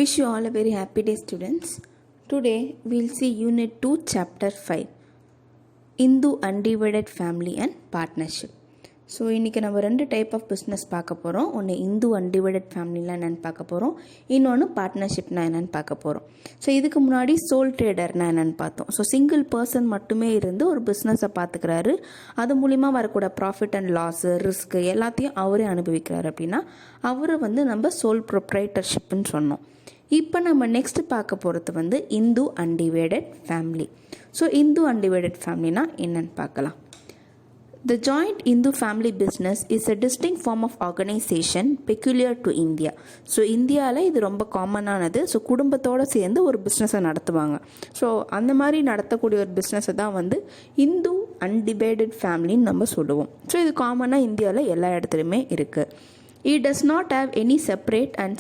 Wish you all a very happy day, students. Today we'll see Unit 2, Chapter 5, Hindu Undivided Family and Partnership. So இன்றைக்கி நம்ம ரெண்டு type of business பார்க்க போகிறோம். ஒன்று Hindu undivided ஃபேமிலிலாம் என்னென்னு பார்க்க போகிறோம், இன்னொன்று பார்ட்னர்ஷிப்னா என்னென்னு பார்க்க போகிறோம். ஸோ இதுக்கு முன்னாடி சோல் ட்ரேடர்னா என்னென்னு பார்த்தோம். ஸோ சிங்கிள் பர்சன் மட்டுமே இருந்து ஒரு பிஸ்னஸை பார்த்துக்கிறாரு, அது மூலிமா வரக்கூட ப்ராஃபிட் அண்ட் லாஸு ரிஸ்க்கு எல்லாத்தையும் அவரே அனுபவிக்கிறாரு. அப்படின்னா அவரை நம்ம சோல் ப்ரொப்ரைட்டர்ஷிப்னு சொன்னோம். இப்போ நம்ம நெக்ஸ்ட் பார்க்க போகிறது Hindu undivided family. So Hindu undivided ஃபேமிலினா என்னென்னு பார்க்கலாம். The joint Hindu family business is a distinct form of organization peculiar to India. So இந்தியாவில் இது ரொம்ப காமனானது. ஸோ குடும்பத்தோடு சேர்ந்து ஒரு பிஸ்னஸை நடத்துவாங்க. ஸோ அந்த மாதிரி நடத்தக்கூடிய ஒரு பிஸ்னஸை தான் இந்து அன்டிவைடட் ஃபேமிலின்னு நம்ம சொல்லுவோம். ஸோ இது காமனாக இந்தியாவில் எல்லா இடத்துலையுமே இருக்குது. It does not have any separate and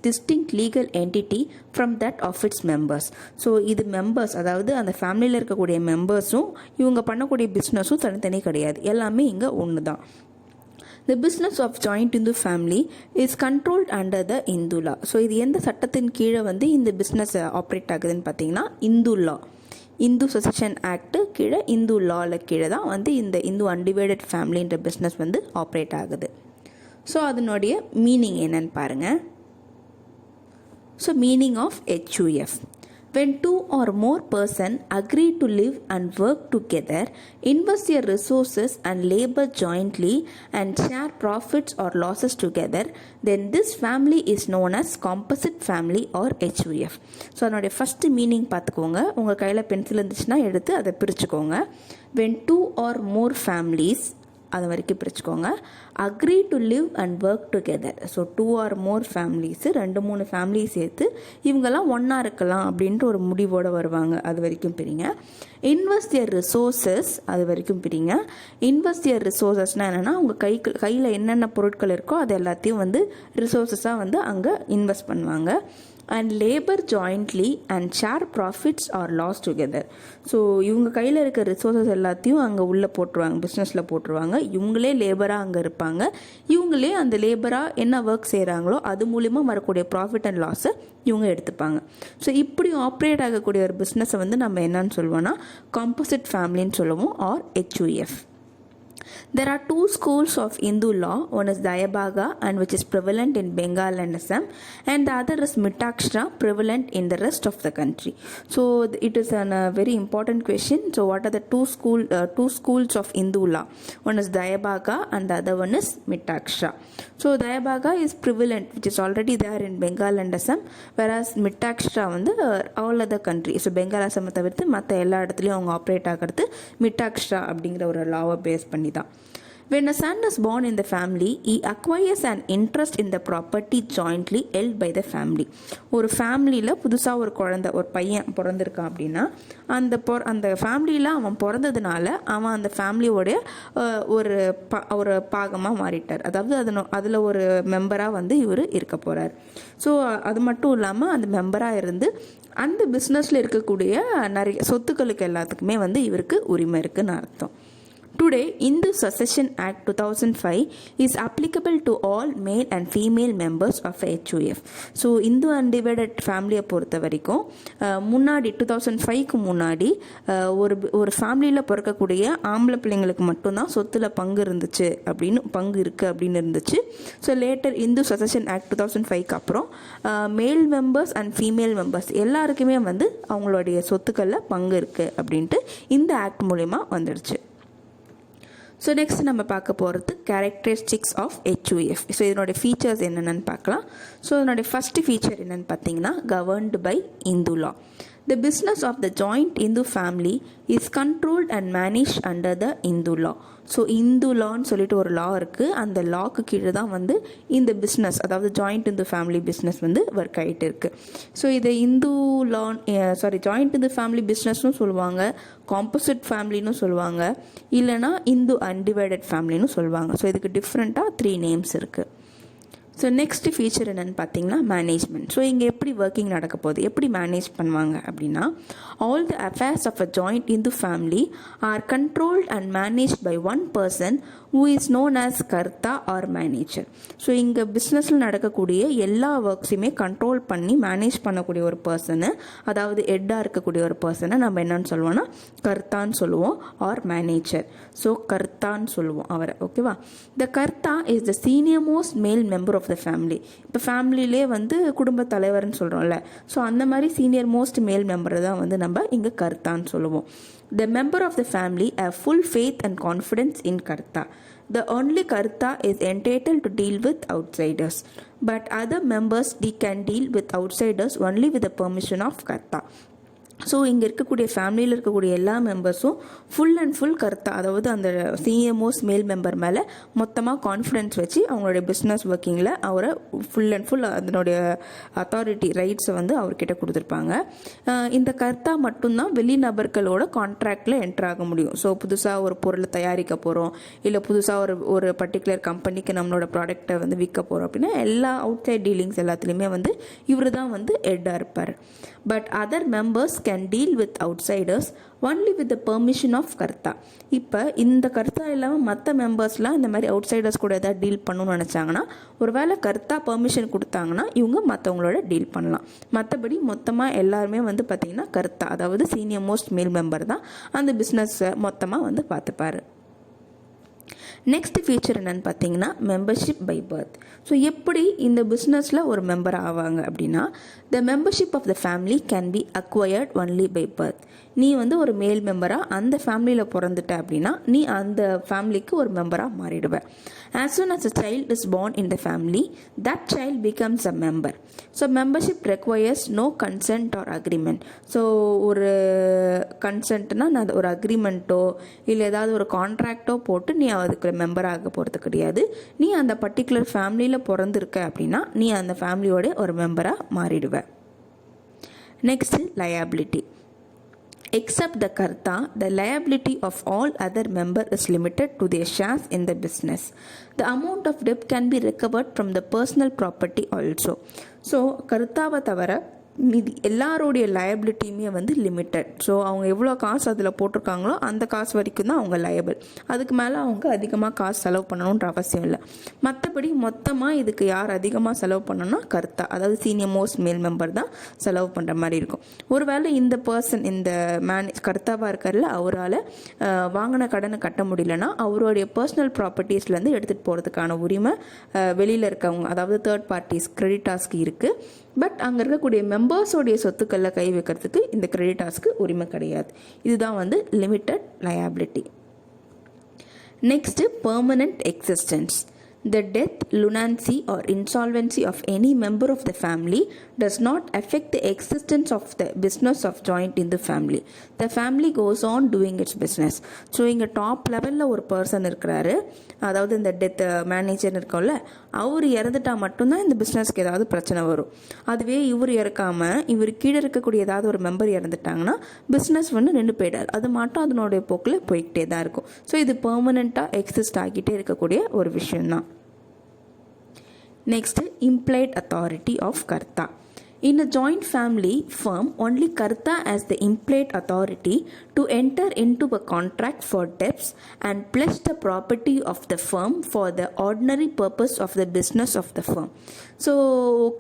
distinct legal entity from that of its members. So இது மெம்பர்ஸ், அதாவது அந்த ஃபேமிலியில் இருக்கக்கூடிய மெம்பர்ஸும் இவங்க பண்ணக்கூடிய பிஸ்னஸும் தனித்தனி கிடையாது, எல்லாமே இங்கே ஒன்று தான். The business of joint Hindu family is controlled under the Hindu law. So இது எந்த சட்டத்தின் கீழே இந்த பிஸ்னஸ் ஆப்ரேட் ஆகுதுன்னு பார்த்தீங்கன்னா Hindu law, Hindu succession act கீழே, இந்து லாவில் கீழே தான் இந்த இந்து அன்டிவைடட் ஃபேமிலின்ற பிஸ்னஸ் ஆப்ரேட் ஆகுது. ஸோ அதனுடைய மீனிங் என்னன்னு பாருங்கள். So meaning of HUF: when two or more person agree to live and work together, invest their resources and labor jointly and share profits or losses together, then this family is known as composite family or HUF. So அதனுடைய first meaning பார்த்துக்கோங்க. உங்கள் கையில் pencil இருந்துச்சுன்னா எடுத்து அதை பிரிச்சுக்கோங்க. when two or more families, அது வரைக்கும் பிரிச்சுக்கோங்க. Agree to live and work together. So 2 or more families, 2-3 family சேர்த்து இவங்கெல்லாம் ஒன்றா இருக்கலாம் அப்படின்ட்டு ஒரு முடிவோடு வருவாங்க. அது வரைக்கும் பிரிங்க. இன்வெஸ்ட் தியர் ரிசோர்ஸஸ், அது வரைக்கும் பிரிங்க. இன்வெஸ்ட் தியர் ரிசோர்ஸஸ்னால் என்னென்னா உங்கள் கையில் என்னென்ன பொருட்கள் இருக்கோ அது எல்லாத்தையும் ரிசோர்ஸஸாக அங்கே இன்வெஸ்ட் பண்ணுவாங்க. And labour jointly and share profits or loss together. So இவங்க கையில் இருக்க ரிசோர்ஸஸ் எல்லாத்தையும் அங்கே உள்ளே போட்டுருவாங்க, பிஸ்னஸில் போட்டுருவாங்க. இவங்களே லேபராக அங்கே இருப்பாங்க. இவங்களே அந்த லேபராக என்ன ஒர்க் செய்கிறாங்களோ அது மூலிமா வரக்கூடிய ப்ராஃபிட் அண்ட் லாஸை இவங்க எடுத்துப்பாங்க. ஸோ இப்படி ஆப்ரேட் ஆகக்கூடிய ஒரு பிஸ்னஸை நம்ம என்னன்னு சொல்லுவோம்னா காம்போசிட் ஃபேமிலின்னு சொல்லுவோம், R HUF. There are 2 schools of Hindu law. One is Dayabhaga, and which is prevalent in Bengal and Assam, and the other is Mitakshra, prevalent in the rest of the country. So it is a very important question. So what are the two schools of Hindu law? One is Dayabhaga and the other one is Mitakshra. So Dayabhaga is prevalent, which is already there in Bengal and Assam, whereas Mitakshra all other countries. So Bengal, Assam தவிர்த்து மற்ற எல்லா இடத்துலையும் அவங்க operate ஆகிறது Mitakshra அப்படிங்கிற ஒரு லாவை base பண்ணி தான். When a son is born in the family, he acquires an interest in the property jointly held by the family. ஒரு ஃபேமிலியில் புதுசாக ஒரு பையன் பிறந்திருக்கான் அப்படின்னா அந்த ஃபேமிலியில் அவன் பிறந்ததுனால அவன் அந்த ஃபேமிலியோடைய ஒரு பாகமாக மாறிட்டார். அதாவது அதில் ஒரு மெம்பராக இவர் இருக்க போகிறார். ஸோ அது மட்டும் இல்லாமல் அந்த மெம்பராக இருந்து அந்த பிஸ்னஸில் இருக்கக்கூடிய நிறைய சொத்துக்களுக்கு எல்லாத்துக்குமே இவருக்கு உரிமை இருக்குன்னு அர்த்தம். Today, Hindu Succession Act 2005 is applicable to all male and female members of HUF. So Hindu undivided ஃபேமிலியை பொறுத்த வரைக்கும் முன்னாடி 2005க்கு முன்னாடி ஒரு ஃபேமிலியில் பிறக்கக்கூடிய ஆம்பளை பிள்ளைங்களுக்கு மட்டும்தான் சொத்தில் பங்கு இருக்குது அப்படின்னு இருந்துச்சு. So later Hindu succession act 2005க்கு அப்புறம் male members and female members எல்லாருக்குமே அவங்களுடைய சொத்துக்களில் பங்கு இருக்குது அப்படின்ட்டு இந்த ஆக்ட் மூலமா வந்துடுச்சு. ஸோ நெக்ஸ்ட் நம்ம பார்க்க போகிறது கேரக்டரிஸ்டிக்ஸ் ஆஃப் HUF. ஸோ இதனுடைய ஃபீச்சர்ஸ் என்னென்னு பார்க்கலாம். ஸோ இதனுடைய ஃபஸ்ட்டு ஃபீச்சர் என்னென்னு பார்த்தீங்கன்னா governed by Hindu law. The business of the joint Hindu family is controlled and managed under the Hindu law. So Hindu லான்னு சொல்லிட்டு ஒரு லா இருக்குது. அந்த லாக்கு கீழே தான் இந்த பிஸ்னஸ், அதாவது joint Hindu family business work ஆகிட்டு இருக்குது. ஸோ இதை ஜாயிண்ட் இந்து ஃபேமிலி பிஸ்னஸ்னு சொல்லுவாங்க, காம்போசிட் ஃபேமிலின்னு சொல்லுவாங்க, இல்லைனா இந்து அன்டிவைடட் ஃபேமிலின்னு சொல்லுவாங்க. ஸோ இதுக்கு டிஃப்ரெண்ட்டாக 3 நேம்ஸ் இருக்குது. ஸோ நெக்ஸ்ட் ஃபீச்சர் என்னென்னு பார்த்தீங்கன்னா மேனேஜ்மெண்ட். ஸோ இங்கே எப்படி ஒர்க்கிங் நடக்க போகுது, எப்படி மேனேஜ் பண்ணுவாங்க அப்படின்னா, all the affairs of a joint Hindu family are controlled and managed by one person who is known as karta or manager. So இங்கே பிஸ்னஸில் நடக்கக்கூடிய எல்லா ஒர்க்ஸையுமே கண்ட்ரோல் பண்ணி மேனேஜ் பண்ணக்கூடிய ஒரு பர்சனு, அதாவது ஹெட்டாக இருக்கக்கூடிய ஒரு பர்சனை நம்ம என்னன்னு சொல்லுவோம்னா கர்த்தான்னு சொல்லுவோம், ஆர் மேனேஜர். ஸோ கர்த்தான்னு சொல்லுவோம் அவரை. ஓகேவா? த கர்த்தா இஸ் த சீனியர் மோஸ்ட் மேல் மெம்பர் ஆஃப் த ஃபேமிலி. இப்போ ஃபேமிலியிலே வந்து குடும்ப தலைவர்னு சொல்கிறோம்ல, ஸோ அந்த மாதிரி சீனியர் மோஸ்ட் மேல் மெம்பரை தான் வந்து நம்ம இங்கே கர்த்தான்னு சொல்லுவோம். The member of the family have full faith and confidence in Karta. The only Karta is entitled to deal with outsiders, but other members they can deal with outsiders only with the permission of Karta. So இங்கே இருக்கக்கூடிய ஃபேமிலியில் இருக்கக்கூடிய எல்லா மெம்பர்ஸும் full and full கர்த்தா, அதாவது அந்த senior most மேல் member மேலே மொத்தமாக கான்ஃபிடென்ஸ் வச்சு அவங்களுடைய பிஸ்னஸ் ஒர்க்கிங்கில் அவரை ஃபுல் அண்ட் ஃபுல் அதனுடைய அத்தாரிட்டி ரைட்ஸை வந்து அவர்கிட்ட கொடுத்துருப்பாங்க. இந்த கர்த்தா மட்டும்தான் வெளிநபர்களோட கான்ட்ராக்டில் என்டர் ஆக முடியும். ஸோ புதுசாக ஒரு பொருளை தயாரிக்க போகிறோம், இல்லை புதுசாக ஒரு பர்டிகுலர் கம்பெனிக்கு நம்மளோட ப்ராடக்டை வந்து விற்க போகிறோம் அப்படின்னா எல்லா அவுட் சைட் டீலிங்ஸ் எல்லாத்துலேயுமே வந்து இவர் தான் வந்து ஹெட்டாக இருப்பார். But other members can deal with outsiders only with the permission of கர்த்தா. இப்போ இந்த கர்த்தா இல்லாமல் மற்ற மெம்பர்ஸ்லாம் இந்த மாதிரி அவுட்சைடர்ஸ் கூட ஏதாவது டீல் பண்ணணும்னு நினச்சாங்கன்னா, ஒரு வேளை கர்த்தா பெர்மிஷன் கொடுத்தாங்கன்னா இவங்க மற்றவங்களோட டீல் பண்ணலாம். மற்றபடி மொத்தமாக எல்லாருமே வந்து பார்த்திங்கன்னா கர்த்தா, அதாவது சீனியர் மோஸ்ட் மேல் மெம்பர் தான் அந்த பிஸ்னஸை மொத்தமாக வந்து பார்த்துப்பாரு. நெக்ஸ்ட் ஃபீச்சர் என்னென்னு பார்த்தீங்கன்னா மெம்பர்ஷிப் பை பர்த். ஸோ எப்படி இந்த பிஸ்னஸில் ஒரு மெம்பர் ஆவாங்க அப்படின்னா, the membership of the family can be acquired only by birth. நீ வந்து ஒரு மேல் மெம்பராக அந்த ஃபேமிலியில் பிறந்துட்ட அப்படின்னா நீ அந்த ஃபேமிலிக்கு ஒரு மெம்பராக மாறிடுவ. As soon as a child is born in the family, that child becomes a member. So membership requires no consent or agreement. So ஒரு கன்சென்ட்னா ஒரு அக்ரிமெண்ட்டோ இல்லை ஏதாவது ஒரு கான்ட்ராக்டோ போட்டு நீ அதுக்கு மெம்பர் ஆக போகிறது கிடையாது. நீ அந்த பர்டிகுலர் ஃபேமிலியில் பிறந்திருக்க அப்படின்னா நீ அந்த ஃபேமிலியோட ஒரு மெம்பராக மாறிடுவ. Next liability. Except the Karta, the liability of all other members is limited to their shares in the business. The amount of debt can be recovered from the personal property also. So, கர்த்தாவை தவிர மீதி எல்லாருடைய லயபிலிட்டியுமே வந்து limited. So அவங்க எவ்வளோ காசு அதில் போட்டிருக்காங்களோ அந்த காசு வரைக்கும் தான் அவங்க லயபிள். அதுக்கு மேலே அவங்க அதிகமாக காசு செலவு பண்ணணுன்ற அவசியம் இல்லை. மற்றபடி மொத்தமாக இதுக்கு யார் அதிகமாக செலவு பண்ணணும்னா கர்த்தா, அதாவது சீனியர் மோஸ்ட் மேல் மெம்பர் தான் செலவு பண்ணுற மாதிரி இருக்கும். ஒருவேளை இந்த பர்சன் இந்த கர்த்தாவாக இருக்கார்ல அவரால் வாங்கின கடனை கட்ட முடியலன்னா அவருடைய பர்சனல் ப்ராப்பர்ட்டிஸ்லேருந்து எடுத்துகிட்டு போகிறதுக்கான உரிமை வெளியில் இருக்கவங்க, அதாவது தேர்ட் பார்ட்டிஸ் கிரெடிட்டாஸ்க்கு இருக்குது. பட் அங்கே இருக்கக்கூடிய மெம்பர்ஸோடைய சொத்துக்களில் கை வைக்கிறதுக்கு இந்த கிரெடிட்டார்ஸ்க்கு உரிமை கிடையாது. இதுதான் வந்து limited liability. Next permanent existence. The death, lunacy or insolvency of any member of the family does not affect the existence of the business of joint in the family. The family goes on doing its business. So இங்கே top லெவலில் ஒரு person இருக்கிறாரு, அதாவது இந்த death manager இருக்கோம்ல, அவர் இறந்துட்டா மட்டும்தான் இந்த பிஸ்னஸ்க்கு ஏதாவது பிரச்சனை வரும். அதுவே இவர் இறக்காமல் இவர் கீழே இருக்கக்கூடிய ஏதாவது ஒரு மெம்பர் இறந்துட்டாங்கன்னா பிஸ்னஸ் வந்து நின்று போயிடாது, அது மட்டும் அதனுடைய போக்கில் போய்கிட்டே தான் இருக்கும். ஸோ இது பெர்மனெண்ட்டாக எக்ஸிஸ்ட் ஆகிட்டே இருக்கக்கூடிய ஒரு விஷயம்தான். Next, implied authority of Karta. In a joint family firm, only Karta has the implied authority to enter into a contract for debts and pledge the property of the firm for the ordinary purpose of the business of the firm. So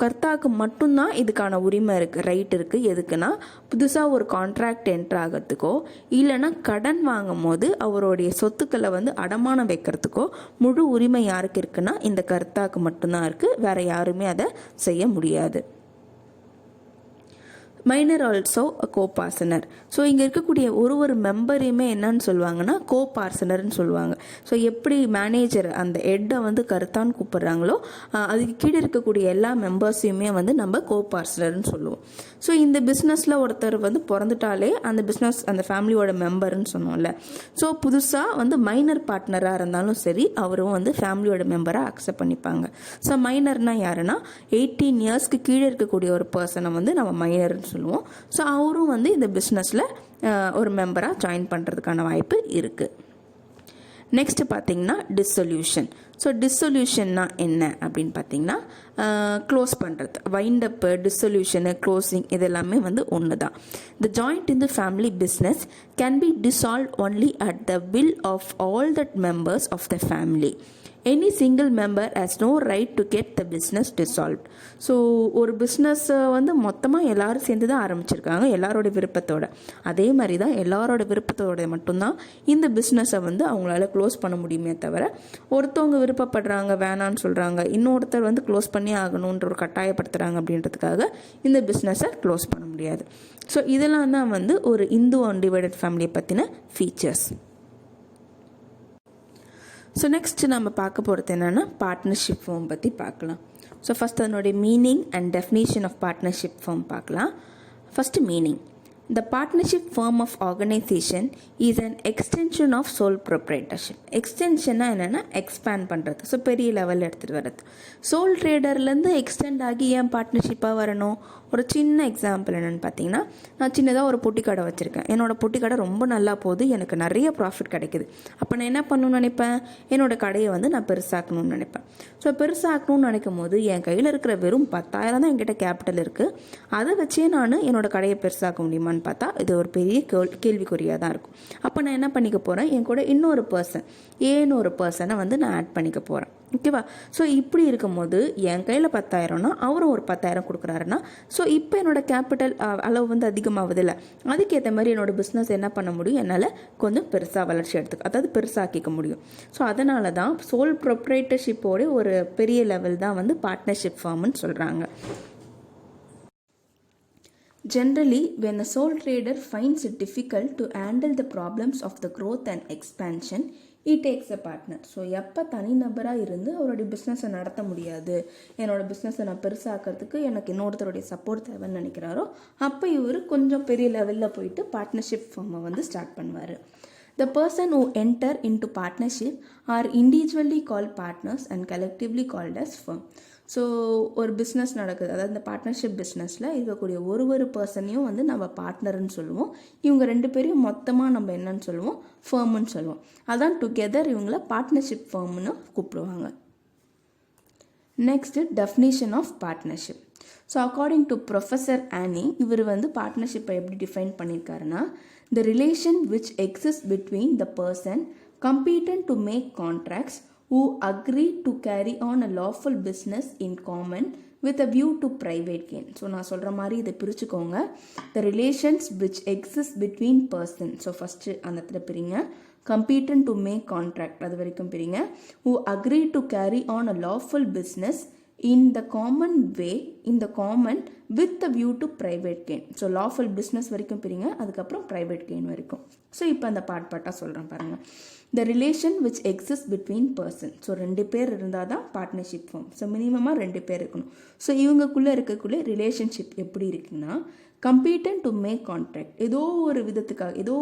கர்த்தாவுக்கு மட்டும்தான் இதுக்கான உரிமை இருக்குது, right இருக்குது. எதுக்குன்னா புதுசாக ஒரு contract enter ஆகிறதுக்கோ இல்லைன்னா கடன் வாங்கும் போது அவருடைய சொத்துக்களை வந்து அடமானம் வைக்கிறதுக்கோ முழு உரிமை யாருக்கு இருக்குன்னா இந்த கர்த்தாவுக்கு மட்டும்தான் இருக்குது, வேறு யாருமே அதை செய்ய முடியாது. Minor also கோபார்சனர். ஸோ இங்கே இருக்கக்கூடிய ஒரு மெம்பரையுமே என்னன்னு சொல்லுவாங்கன்னா கோபார்சனர்னு சொல்லுவாங்க. ஸோ எப்படி மேனேஜர் அந்த ஹெட்டை வந்து கர்த்தான்னு கூப்பிட்றாங்களோ அதுக்கு கீழே இருக்கக்கூடிய எல்லா மெம்பர்ஸையுமே வந்து நம்ம கோபார்சனர்னு சொல்லுவோம். ஸோ இந்த பிஸ்னஸில் ஒருத்தர் வந்து பிறந்துட்டாலே அந்த பிஸ்னஸ் அந்த ஃபேமிலியோட மெம்பர்னு சொன்னோம்ல. ஸோ புதுசாக வந்து மைனர் பார்ட்னராக இருந்தாலும் சரி அவரும் வந்து ஃபேமிலியோட மெம்பராக அக்செப்ட் பண்ணிப்பாங்க. ஸோ மைனர்னால் யாருன்னா 18 இயர்ஸ்க்கு கீழே இருக்கக்கூடிய ஒரு பர்சனை வந்து நம்ம மைனர்னு சொல்லுவோம். ஸோ அவரும் வந்து இந்த பிஸ்னஸில் ஒரு மெம்பராக ஜாயின் பண்ணுறதுக்கான வாய்ப்பு இருக்குது. நெக்ஸ்ட் பார்த்தீங்கன்னா டிசொல்யூஷன். ஸோ டிஸ்சொல்யூஷன்னா என்ன அப்படின்னு பார்த்தீங்கன்னா க்ளோஸ் பண்ணுறது. வைண்டப்பு, டிஸ்சொல்யூஷனு, க்ளோசிங் இது எல்லாமே வந்து ஒன்று தான். The joint in the family business can be dissolve only at the will of all the members of the family. Any single member has no right to get the business dissolved. So ஒரு பிஸ்னஸை வந்து மொத்தமாக எல்லாரும் சேர்ந்து தான் ஆரம்பிச்சிருக்காங்க, எல்லாரோட விருப்பத்தோட. அதே மாதிரி தான் எல்லாரோட விருப்பத்தோட மட்டும்தான் இந்த பிஸ்னஸை வந்து அவங்களால க்ளோஸ் பண்ண முடியுமே தவிர, ஒருத்தவங்க விருப்பப்படுறாங்க வேணான்னு சொல்கிறாங்க, இன்னொருத்தர் வந்து க்ளோஸ் பண்ணி ஆகணுன்ற ஒரு கட்டாயப்படுத்துகிறாங்க அப்படின்றதுக்காக இந்த பிஸ்னஸை க்ளோஸ் பண்ண முடியாது. ஸோ இதெல்லாம் தான் வந்து ஒரு இந்து அன்டிவைடட் ஃபேமிலியை பற்றின ஃபீச்சர்ஸ். ஸோ நெக்ஸ்ட் நம்ம பார்க்க போகிறது என்னென்னா பார்ட்னர்ஷிப் ஃபார்ம் பற்றி பார்க்கலாம். ஸோ ஃபஸ்ட் அதனுடைய meaning and definition of partnership firm பார்க்கலாம். First meaning. The partnership form of organization is an extension of sole proprietorship. எக்ஸ்டென்ஷன்னா என்னென்னா எக்ஸ்பேண்ட் பண்ணுறது, ஸோ பெரிய லெவலில் எடுத்துகிட்டு வர்றது. சோல் ட்ரேடர்லேருந்து எக்ஸ்டெண்ட் ஆகி ஏன் பார்ட்னர்ஷிப்பாக வரணும்? ஒரு சின்ன எக்ஸாம்பிள் என்னென்னு பார்த்தீங்கன்னா, நான் சின்னதாக ஒரு பொட்டி கடை வச்சுருக்கேன். என்னோடய பொட்டி கடை ரொம்ப நல்லா போகுது, எனக்கு நிறைய ப்ராஃபிட் கிடைக்குது. அப்போ நான் என்ன பண்ணணும்னு நினைப்பேன்? என்னோடய கடையை வந்து நான் பெருசாக்கணும்னு நினைப்பேன். ஸோ பெருசாக்கணும்னு நினைக்கும் போது என் கையில் இருக்கிற வெறும் 10,000 தான் என்கிட்ட கேபிட்டல் இருக்குது. அதை வச்சே நான் என்னோடய கடையை பெருசாக்க முடியுமான்னு பார்த்தா இது ஒரு பெரிய கேள்விக்குறியாக தான் இருக்கும். அப்போ நான் என்ன பண்ணிக்க போகிறேன்? என் கூட இன்னொரு பர்சனை வந்து நான் ஆட் பண்ணிக்க போகிறேன். ஓகேவா? ஸோ இப்படி இருக்கும்போது என் கையில் 10,000னா அவரும் ஒரு 10,000 கொடுக்குறாருன்னா, ஸோ இப்போ என்னோட கேபிட்டல் அளவு வந்து அதிகமாகுது இல்லை, அதுக்கேற்ற மாதிரி என்னோட பிஸ்னஸ் என்ன பண்ண முடியும்? என்னால் கொஞ்சம் பெருசாக வளர்ச்சி அதாவது பெருசாக்கிக்க முடியும். ஸோ அதனால தான் சோல் ப்ரொப்ரைட்டர்ஷிப்போட ஒரு பெரிய லெவல் தான் வந்து பார்ட்னர்ஷிப் ஃபார்ம்னு சொல்கிறாங்க. Generally, when a sole trader finds it difficult to handle the problems of the growth and expansion, he takes a partner. So எப்போ தனிநபராக இருந்து அவருடைய பிஸ்னஸை நடத்த முடியாது, என்னோட பிஸ்னஸை நான் பெருசாக்கிறதுக்கு எனக்கு இன்னொருத்தருடைய சப்போர்ட் தேவைன்னு நினைக்கிறாரோ, அப்போ இவர் கொஞ்சம் பெரிய லெவலில் போயிட்டு பார்ட்னர்ஷிப் ஃபார்மை வந்து ஸ்டார்ட் பண்ணுவார். The person who enter into partnership are individually called partners and collectively called as firm. So ஒரு பிஸ்னஸ் நடக்குது, அதாவது இந்த பார்ட்னர்ஷிப் பிஸ்னஸில் இருக்கக்கூடிய ஒரு பர்சனையும் வந்து நம்ம பார்ட்னர்னு சொல்லுவோம். இவங்க 2 பேரையும் மொத்தமாக நம்ம என்னன்னு சொல்லுவோம்? ஃபர்ம்னு சொல்லுவோம். அதான் டுகெதர் இவங்கள பார்ட்னர்ஷிப் ஃபர்ம்னு கூப்பிடுவாங்க. Next, definition of partnership. So according to professor Haney, இவர் வந்து பார்ட்னர்ஷிப்பை எப்படி டிஃபைன் பண்ணியிருக்காருன்னா, the relation which exists between the person competent to make contracts who agree to carry on a lawful business in common with a view to private gain. So நான் சொல்கிற மாதிரி இதை பிரிச்சுக்கோங்க. the relations which exist between person, so first அந்த இடத்துல பிரிங்க. competent to make contract அது வரைக்கும் பிரிங்க. who agree to carry on a lawful business in the common way, in the common with the view to private gain. So lawful business வரைக்கும் பிரிங்க, அதுக்கப்புறம் private gain வரைக்கும். So இப்போ அந்த பார்ட்டாக சொல்கிறேன் பாருங்கள். the relation which exists between person. So 2 பேர் இருந்தால் தான் பார்ட்னர்ஷிப் ஃபார்ம். ஸோ மினிமமாக 2 பேர் இருக்கணும். ஸோ இவங்களுக்குள்ளே இருக்கக்குள்ளே ரிலேஷன்ஷிப் எப்படி இருக்குன்னா, கம்பீட்டன் டு மேக் கான்ட்ராக்ட். ஏதோ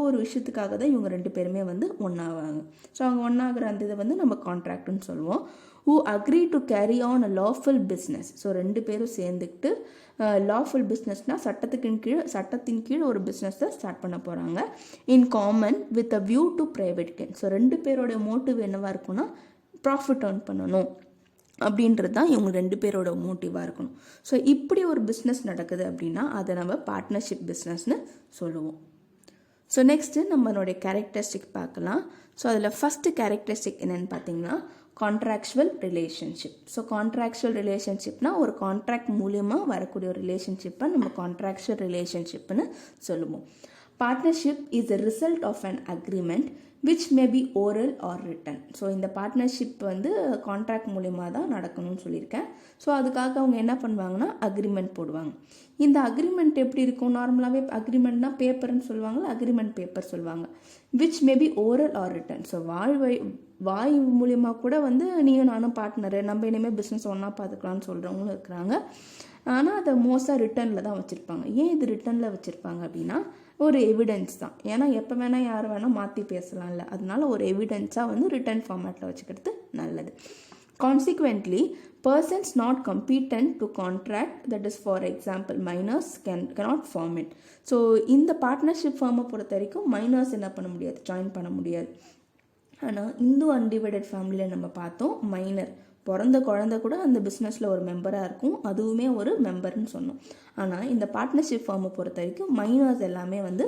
ஒரு விஷயத்துக்காக தான் இவங்க 2 பேருமே வந்து ஒன்றாவாங்க. ஸோ அவங்க ஒன்றாகிற அந்த இதை வந்து நம்ம கான்ட்ராக்ட்னு சொல்லுவோம். who agree to carry on a lawful business. So 2 பேரும் சேர்ந்துக்கிட்டு லாஃபுல் பிஸ்னஸ்னால் சட்டத்தின் கீழ் ஒரு பிஸ்னஸை ஸ்டார்ட் பண்ண போகிறாங்க. இன் common with a view to private gain. So 2 பேரோட மோட்டிவ் என்னவாக இருக்குன்னா, ப்ராஃபிட் ஏர்ன் பண்ணணும் அப்படின்றது தான் இவங்க 2 பேரோட மோட்டிவாக இருக்கணும். ஸோ இப்படி ஒரு பிஸ்னஸ் நடக்குது அப்படின்னா அதை நம்ம பார்ட்னர்ஷிப் பிஸ்னஸ்னு சொல்லுவோம். ஸோ நெக்ஸ்ட்டு நம்மளுடைய கேரக்டரிஸ்டிக் பார்க்கலாம். ஸோ அதில் ஃபஸ்ட்டு கேரக்டரிஸ்டிக் என்னென்னு பார்த்தீங்கன்னா, கான்ட்ராக்சுவல் ரிலேஷன்ஷிப். ஸோ கான்ட்ராக்சுவல் ரிலேஷன்ஷிப்னா ஒரு கான்ட்ராக்ட் மூலியமாக வரக்கூடிய ஒரு ரிலேஷன்ஷிப்பை நம்ம கான்ட்ராக்சுவல் ரிலேஷன்ஷிப்னு சொல்லுவோம். Partnership is a result of an agreement which may be oral or written. So இந்த பார்ட்னர்ஷிப் வந்து கான்ட்ராக்ட் மூலியமாக தான் நடக்கணும்னு சொல்லியிருக்கேன். ஸோ அதுக்காக அவங்க என்ன பண்ணுவாங்கன்னா அக்ரிமெண்ட் போடுவாங்க. இந்த அக்ரிமெண்ட் எப்படி இருக்கும்? நார்மலாகவே அக்ரிமெண்ட்னா பேப்பர்னு சொல்லுவாங்க, அக்ரிமெண்ட் பேப்பர் சொல்லுவாங்க. Which may be oral or written. So வாய் மூலியமாக கூட வந்து நீயும் நானும் பார்ட்னரு, நம்ம இனிமேல் பிஸ்னஸ் ஒன்றா பார்த்துக்கலான்னு சொல்கிறவங்களும் இருக்கிறாங்க. ஆனால் அதை மோஸ்ட்டாக ரிட்டனில் தான் வச்சுருப்பாங்க. ஏன் இது ரிட்டனில் வச்சுருப்பாங்க அப்படின்னா, ஒரு எவிடன்ஸ் தான். ஏன்னா எப்போ வேணால் யார் வேணால் மாற்றி பேசலாம்ல, அதனால ஒரு எவிடன்ஸாக வந்து ரிட்டன் ஃபார்மேட்டில் வச்சுக்கிறது நல்லது. Consequently, persons not competent to contract, that is for example minors cannot form it. So இந்த பார்ட்னர்ஷிப் ஃபார்மை பொறுத்த வரைக்கும் மைனர்ஸ் என்ன பண்ண முடியாது, ஜாயின் பண்ண முடியாது. ஆனால் இந்து அன்டிவைடட் ஃபேமிலியில் நம்ம பார்த்தோம் மைனர், பிறந்த குழந்தை கூட அந்த பிஸ்னஸில் ஒரு மெம்பராக இருக்கும், அதுவுமே ஒரு மெம்பர்னு சொன்னோம். ஆனால் இந்த பார்ட்னர்ஷிப் ஃபார்மை பொறுத்த வரைக்கும் மைனர்ஸ் எல்லாமே வந்து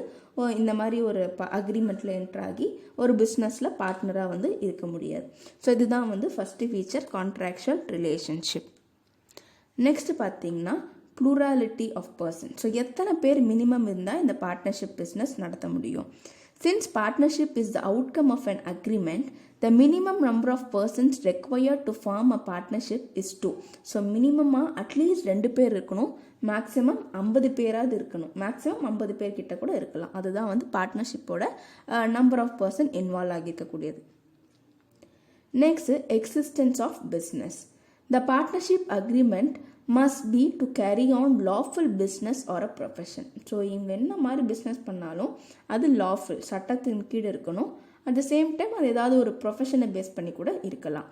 இந்த மாதிரி ஒரு அக்ரிமெண்ட்டில் என்ட்ராகி ஒரு பிஸ்னஸில் பார்ட்னராக வந்து இருக்க முடியாது. ஸோ இதுதான் வந்து first feature, contractual relationship. Next பார்த்தீங்கன்னா ப்ளூராலிட்டி ஆஃப் பர்சன். ஸோ எத்தனை பேர் மினிமம் இருந்தால் இந்த பார்ட்னர்ஷிப் பிஸ்னஸ் நடத்த முடியும்? Since partnership is the outcome of an agreement, the minimum number of persons required to form a partnership is 2. So minimum at least 2 பேர் இருக்கணும், maximum 50 பேராது இருக்கணும், மேக்ஸிமம் 50 பேர் கிட்ட கூட இருக்கலாம். அதுதான் வந்து பார்ட்னர்ஷிப்போட நம்பர் ஆஃப் பர்சன் இன்வால்வ் ஆகியிருக்கக்கூடியது. Next, existence of business. The partnership agreement must be to carry on lawful business or a profession. So இவங்க என்ன மாதிரி பிஸ்னஸ் பண்ணாலும் அது லாஃபுல், சட்டத்தின் கீழ் இருக்கணும். அட் த சேம் டைம் அது ஏதாவது ஒரு ப்ரொஃபஷனை பேஸ் பண்ணி கூட இருக்கலாம்.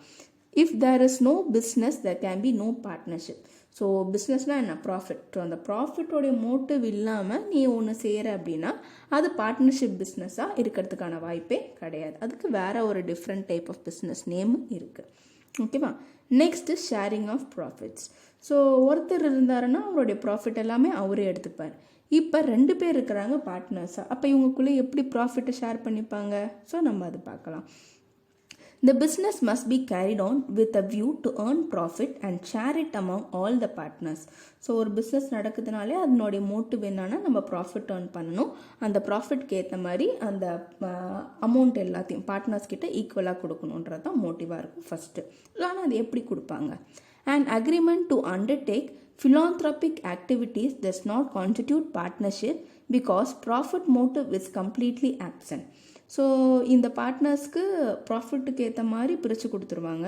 If there is no business there can be no partnership. So பிஸ்னஸ்னால் என்ன? ப்ராஃபிட். ஸோ அந்த ப்ராஃபிட்டோடைய மோட்டிவ் இல்லாமல் நீ ஒன்று செய்கிற அப்படின்னா அது பார்ட்னர்ஷிப் பிஸ்னஸாக இருக்கிறதுக்கான வாய்ப்பே கிடையாது. அதுக்கு வேற ஒரு different type of business name இருக்குது. ஓகேவா? Next sharing of profits. So ஒருத்தர் இருந்தாருன்னா அவருடைய ப்ராஃபிட் எல்லாமே அவரே எடுத்துப்பார். இப்போ 2 பேர் இருக்கிறாங்க பார்ட்னர்ஸாக, அப்போ இவங்களுக்குள்ளே எப்படி ப்ராஃபிட்டை ஷேர் பண்ணிப்பாங்க? ஸோ நம்ம அது பார்க்கலாம். The business must be carried on with a view to earn profit and share it among all the partners. So ஒரு பிஸ்னஸ் நடக்குதுனாலே அதனுடைய மோட்டிவ் என்னன்னா நம்ம ப்ராஃபிட் ஏர்ன் பண்ணணும், அந்த ப்ராஃபிட்க்கு ஏற்ற மாதிரி அந்த அமௌண்ட் எல்லாத்தையும் பார்ட்னர்ஸ் கிட்ட ஈக்குவலாக கொடுக்கணுன்றது தான் மோட்டிவாக இருக்கும் ஃபஸ்ட்டு. ஆனால் அது எப்படி கொடுப்பாங்க? An agreement to undertake philanthropic activities does not constitute partnership because profit motive is completely absent. So இந்த பார்ட்னர்ஸ்க்கு ப்ராஃபிட்டுக்கு ஏற்ற மாதிரி பிரித்து கொடுத்துருவாங்க.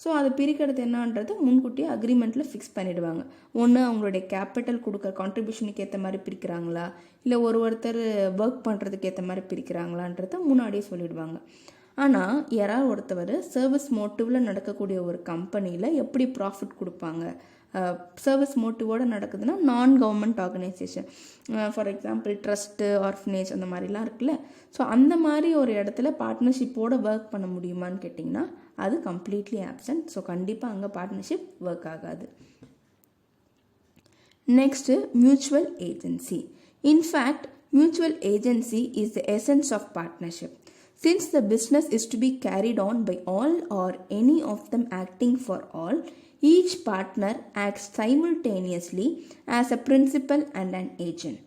ஸோ அதை பிரிக்கிறது என்னன்றது முன்கூட்டியே அக்ரிமெண்ட்டில் ஃபிக்ஸ் பண்ணிவிடுவாங்க. ஒன்று அவங்களுடைய கேபிட்டல் கொடுக்குற கான்ட்ரிபியூஷனுக்கு ஏற்ற மாதிரி பிரிக்கிறாங்களா, இல்லை ஒருத்தர் ஒர்க் பண்ணுறதுக்கு ஏற்ற மாதிரி பிரிக்கிறாங்களான்றத முன்னாடியே சொல்லிவிடுவாங்க. ஆனால் யாராவது ஒருத்தவர் சர்வீஸ் மோட்டிவில் நடக்கக்கூடிய ஒரு கம்பெனியில் எப்படி ப்ராஃபிட் கொடுப்பாங்க? சர்வீஸ் மோட்டிவோடு நடக்குதுன்னா நான் government organisation, for example trust, orphanage அந்த மாதிரிலாம் இருக்குல்ல. ஸோ அந்த மாதிரி ஒரு இடத்துல பார்ட்னர்ஷிப்போடு ஒர்க் பண்ண முடியுமான்னு கேட்டிங்கன்னா அது கம்ப்ளீட்லி ஆப்சன்ட். ஸோ கண்டிப்பாக அங்கே பார்ட்னர்ஷிப் ஒர்க் ஆகாது. Next, mutual agency. In fact mutual agency is the essence of partnership. Since the business is to be carried on by all or any of them acting for all, each partner acts simultaneously as a principal and an agent.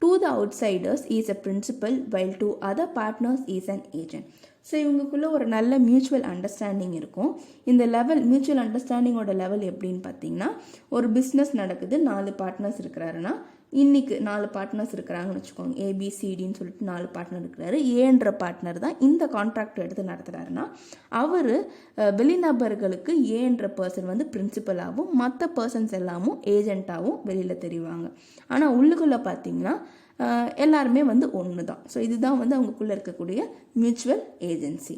To the outsiders he is a principal while to other partners he is an agent. So இவங்களுக்குள்ள ஒரு நல்ல mutual understanding இருக்கும். இந்த level mutual அண்டர்ஸ்டாண்டிங்கோட level எப்படின்னு பார்த்தீங்கன்னா, ஒரு business நடக்குது, 4 partners இருக்கிறாருன்னா இன்றைக்கி 4 பார்ட்னர்ஸ் இருக்கிறாங்கன்னு வச்சுக்கோங்க. ஏபிசிடின்னு சொல்லிட்டு 4 பார்ட்னர் இருக்கிறாரு. ஏன்ற பார்ட்னர் தான் இந்த கான்ட்ராக்ட் எடுத்து நடத்துகிறாருன்னா அவர் வெளிநபர்களுக்கு ஏன்ற பர்சன் வந்து பிரின்சிபலாகவும் மற்ற பர்சன்ஸ் எல்லாமும் ஏஜென்ட்டாகவும் வெளியில் தெரிவாங்க. ஆனால் உள்ளுக்குள்ளே பார்த்தீங்கன்னா எல்லாருமே வந்து ஒன்று தான். ஸோ இதுதான் வந்து அவங்களுக்குள்ளே இருக்கக்கூடிய மியூச்சுவல் ஏஜென்சி.